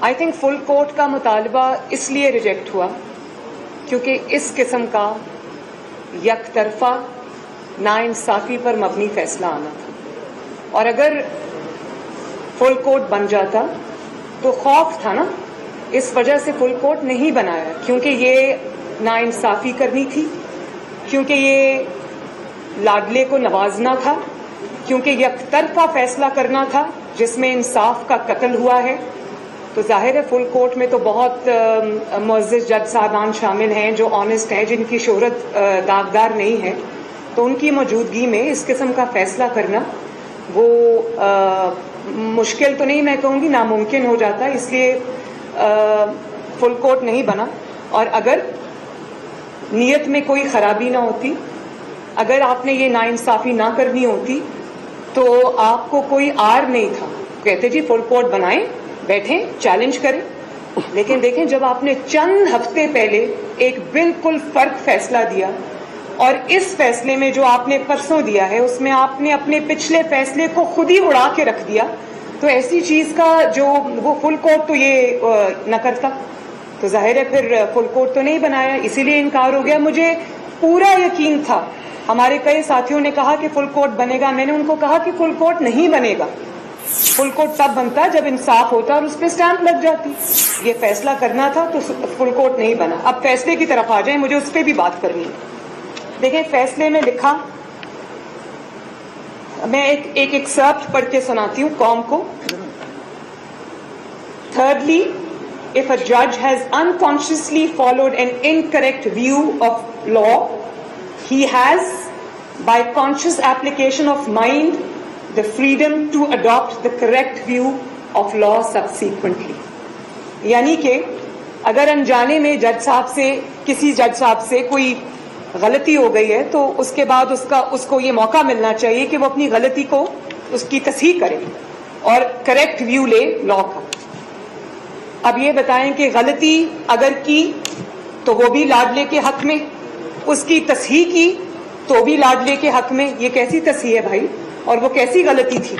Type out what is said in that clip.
I think full court کا مطالبہ اس لیے ریجیکٹ ہوا کیونکہ اس قسم کا یک طرفہ ناانصافی پر مبنی فیصلہ آنا تھا، اور اگر فل کورٹ بن جاتا تو خوف تھا نا، اس وجہ سے فل کورٹ نہیں بنایا، کیونکہ یہ ناانصافی کرنی تھی، کیونکہ یہ لاڈلے کو نوازنا تھا، کیونکہ یک طرفہ فیصلہ کرنا تھا جس میں انصاف کا قتل ہوا ہے۔ تو ظاہر ہے فل کورٹ میں تو بہت معزز جج صاحبان شامل ہیں جو آنےسٹ ہیں، جن کی شہرت داغدار نہیں ہے، تو ان کی موجودگی میں اس قسم کا فیصلہ کرنا وہ مشکل تو نہیں، میں کہوں گی ناممکن ہو جاتا، اس لیے فل کورٹ نہیں بنا۔ اور اگر نیت میں کوئی خرابی نہ ہوتی، اگر آپ نے یہ ناانصافی نہ کرنی ہوتی تو آپ کو کوئی آر نہیں تھا، کہتے جی فل کورٹ بنائیں، بیٹھیں، چیلنج کریں۔ لیکن دیکھیں جب آپ نے چند ہفتے پہلے ایک بالکل فرق فیصلہ دیا، اور اس فیصلے میں جو آپ نے پرسوں دیا ہے اس میں آپ نے اپنے پچھلے فیصلے کو خود ہی اڑا کے رکھ دیا، تو ایسی چیز کا جو وہ فل کورٹ تو یہ نہ کرتا، تو ظاہر ہے پھر فل کورٹ تو نہیں بنایا، اسی لیے انکار ہو گیا۔ مجھے پورا یقین تھا، ہمارے کئی ساتھیوں نے کہا کہ فل کورٹ بنے گا، میں نے ان کو کہا کہ فل کورٹ نہیں بنے گا، فل کورٹ تب بنتا جب انصاف ہوتا اور اس پہ اسٹیمپ لگ جاتی، یہ فیصلہ کرنا تھا تو فل کورٹ نہیں بنا۔ اب فیصلے کی طرف آ جائیں، مجھے اس پہ بھی بات کرنی ہے۔ دیکھیں فیصلے میں لکھا، میں ایک ایکسرپٹ پڑھ کے سناتی ہوں قوم کو۔ Thirdly, if a judge has unconsciously followed an incorrect view of law, he has, by conscious application of mind, the freedom to adopt the correct view of law subsequently. یعنی کہ اگر انجانے میں جج صاحب سے، کسی جج صاحب سے کوئی غلطی ہو گئی ہے تو اس کے بعد اس کو یہ موقع ملنا چاہیے کہ وہ اپنی غلطی کو، اس کی تصحیح کرے اور کریکٹ ویو لے لا کا۔ اب یہ بتائیں کہ غلطی اگر کی تو وہ بھی لاڈلے کے حق میں، اس کی تصحیح کی تو بھی لاڈلے کے حق میں، یہ کیسی تصحیح ہے بھائی، اور وہ کیسی غلطی تھی؟